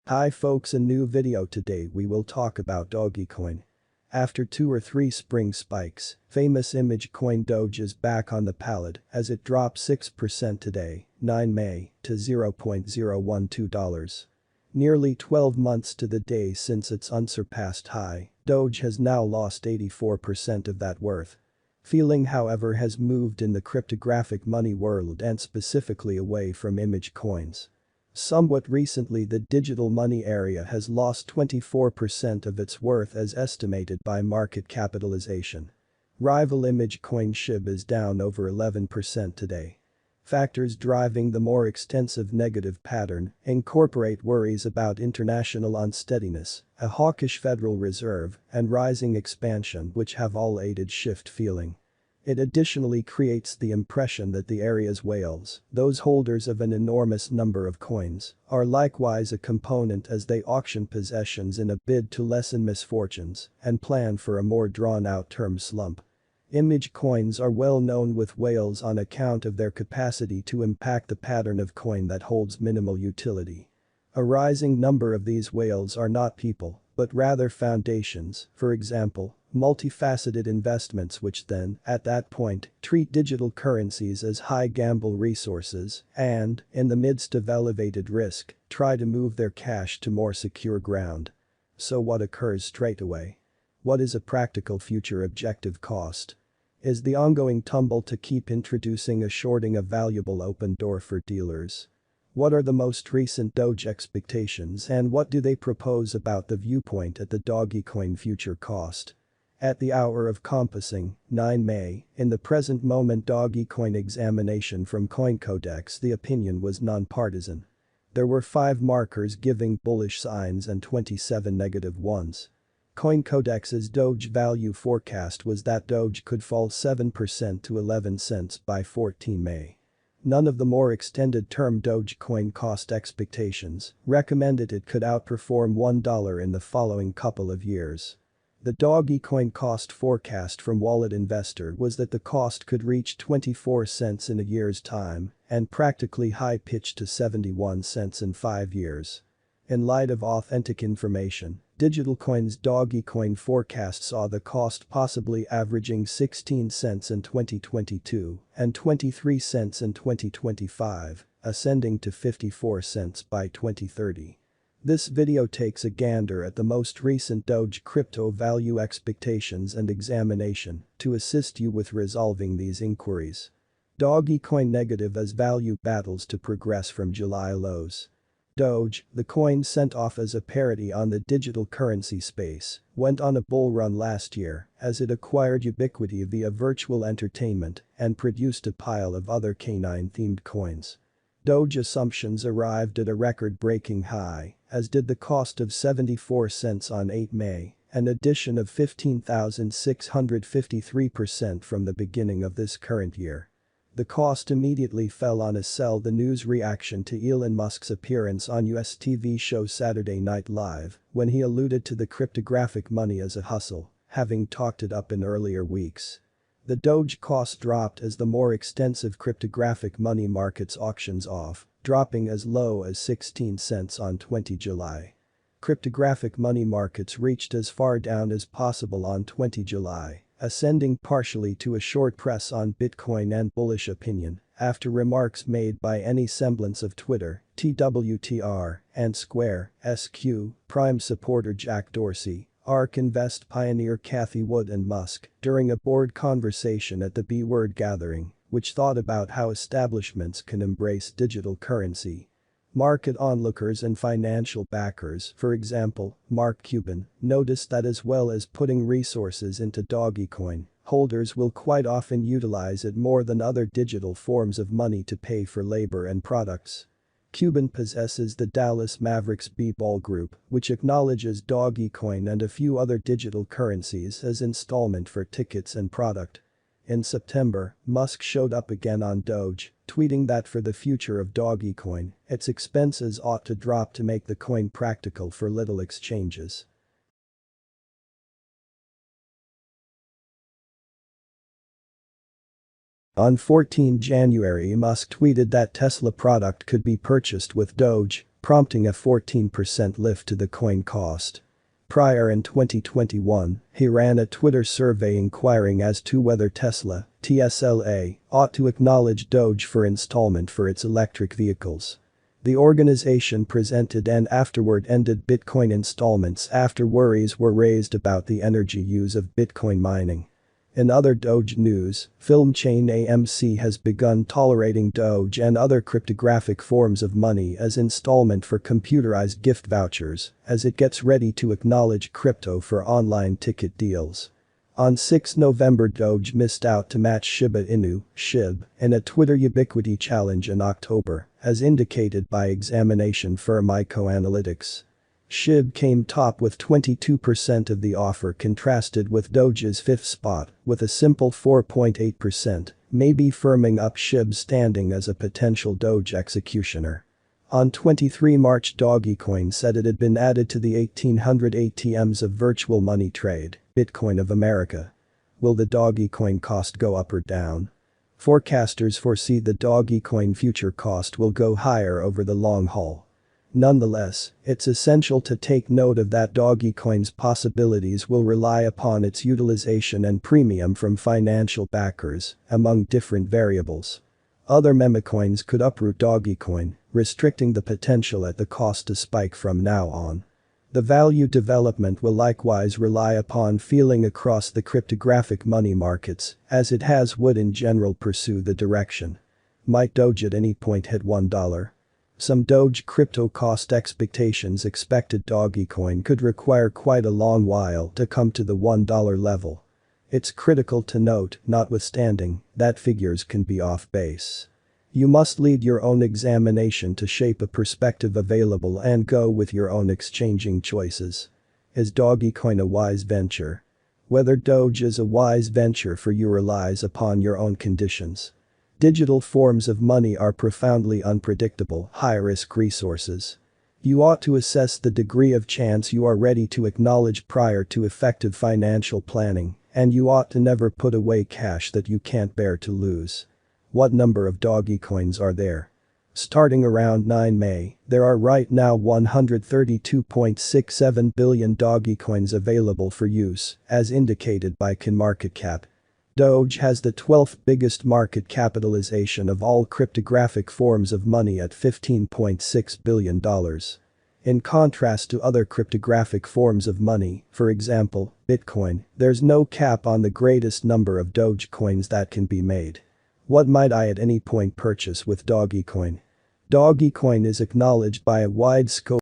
Hi folks, a new video today we will talk about DOGECOIN. After 2 or 3 spring spikes, famous image coin Doge is back on the palette as it dropped 6% today, 9 May, to $0.012. Nearly 12 months to the day since its unsurpassed high, Doge has now lost 84% of that worth. Feeling however has moved in the cryptographic money world and specifically away from image coins. Somewhat recently the digital money area has lost 24% of its worth as estimated by market capitalization. Rival image coin SHIB is down over 11% today. Factors driving the more extensive negative pattern incorporate worries about international unsteadiness, a hawkish Federal Reserve, and rising expansion which have all aided shift feeling. It additionally creates the impression that the area's whales, those holders of an enormous number of coins, are likewise a component as they auction possessions in a bid to lessen misfortunes and plan for a more drawn-out term slump. Image coins are well known with whales on account of their capacity to impact the pattern of coin that holds minimal utility. A rising number of these whales are not people, but rather foundations, for example, multifaceted investments which then, at that point, treat digital currencies as high-gamble resources and, in the midst of elevated risk, try to move their cash to more secure ground. So what occurs straight away? What is a practical future objective cost? Is the ongoing tumble to keep introducing a shorting a valuable open door for dealers? What are the most recent Doge expectations and what do they propose about the viewpoint at the DOGECOIN future cost? At the hour of compassing, 9 May, in the present moment DOGECOIN examination from CoinCodex the opinion was non-partisan. There were 5 markers giving bullish signs and 27 negative ones. CoinCodex's Doge value forecast was that Doge could fall 7% to 11 cents by 14 May. None of the more extended term DOGECOIN cost expectations recommended it could outperform $1 in the following couple of years. The DOGECOIN cost forecast from Wallet Investor was that the cost could reach 24 cents in a year's time and practically high-pitched to 71 cents in 5 years. In light of authentic information, Digital Coin's DOGECOIN forecast saw the cost possibly averaging 16 cents in 2022 and 23 cents in 2025, ascending to 54 cents by 2030. This video takes a gander at the most recent Doge crypto value expectations and examination to assist you with resolving these inquiries. DOGECOIN negative as value battles to progress from July lows. Doge, the coin sent off as a parody on the digital currency space, went on a bull run last year as it acquired ubiquity via virtual entertainment and produced a pile of other canine-themed coins. Doge assumptions arrived at a record-breaking high, as did the cost of 74 cents on 8 May, an addition of 15,653% from the beginning of this current year. The cost immediately fell on a sell the news reaction to Elon Musk's appearance on US TV show Saturday Night Live when he alluded to the cryptographic money as a hustle, having talked it up in earlier weeks. The Doge cost dropped as the more extensive cryptographic money markets auctions off, dropping as low as 16 cents on 20 July. Cryptographic money markets reached as far down as possible on 20 July. Ascending partially to a short press on Bitcoin and bullish opinion after remarks made by any semblance of Twitter, TWTR, and Square, SQ, Prime supporter Jack Dorsey, ARK Invest pioneer Cathie Wood and Musk during a board conversation at the B-Word gathering, which thought about how establishments can embrace digital currency. Market onlookers and financial backers, for example, Mark Cuban, noticed that as well as putting resources into DOGECOIN, holders will quite often utilize it more than other digital forms of money to pay for labor and products. Cuban possesses the Dallas Mavericks B-Ball Group, which acknowledges DOGECOIN and a few other digital currencies as installment for tickets and product. In September, Musk showed up again on Doge, tweeting that for the future of DOGECOIN, its expenses ought to drop to make the coin practical for little exchanges. On 14 January Musk tweeted that Tesla product could be purchased with Doge, prompting a 14% lift to the coin cost. Prior in 2021, he ran a Twitter survey inquiring as to whether Tesla, TSLA, ought to acknowledge Doge for installment for its electric vehicles. The organization presented and afterward ended Bitcoin installments after worries were raised about the energy use of Bitcoin mining. In other Doge news, film chain AMC has begun tolerating Doge and other cryptographic forms of money as installment for computerized gift vouchers as it gets ready to acknowledge crypto for online ticket deals. On 6 November, Doge missed out to match Shiba Inu (SHIB) in a Twitter ubiquity challenge in October, as indicated by examination firm Analytics. SHIB came top with 22% of the offer, contrasted with Doge's fifth spot with a simple 4.8%, maybe firming up SHIB's standing as a potential Doge executioner. On 23 March, DOGECOIN said it had been added to the 1,800 ATMs of virtual money trade, Bitcoin of America. Will the DOGECOIN cost go up or down? Forecasters foresee the DOGECOIN future cost will go higher over the long haul. Nonetheless, it's essential to take note of that DOGECOIN's possibilities will rely upon its utilization and premium from financial backers, among different variables. Other memecoins could uproot DOGECOIN, restricting the potential at the cost to spike from now on. The value development will likewise rely upon feeling across the cryptographic money markets, as it would in general pursue the direction. Might Doge at any point hit $1? Some Doge crypto cost expectations expected DOGECOIN could require quite a long while to come to the $1 level. It's critical to note, notwithstanding, that figures can be off base. You must lead your own examination to shape a perspective available and go with your own exchanging choices. Is DOGECOIN a wise venture? Whether Doge is a wise venture for you relies upon your own conditions. Digital forms of money are profoundly unpredictable, high-risk resources. You ought to assess the degree of chance you are ready to acknowledge prior to effective financial planning, and you ought to never put away cash that you can't bear to lose. What number of DOGECOINs are there? Starting around 9 May, there are right now 132.67 billion DOGECOINs available for use, as indicated by CoinMarketCap. Doge has the 12th biggest market capitalization of all cryptographic forms of money at $15.6 billion. In contrast to other cryptographic forms of money, for example, Bitcoin, there's no cap on the greatest number of Doge coins that can be made. What might I at any point purchase with DOGECOIN? DOGECOIN is acknowledged by a wide scope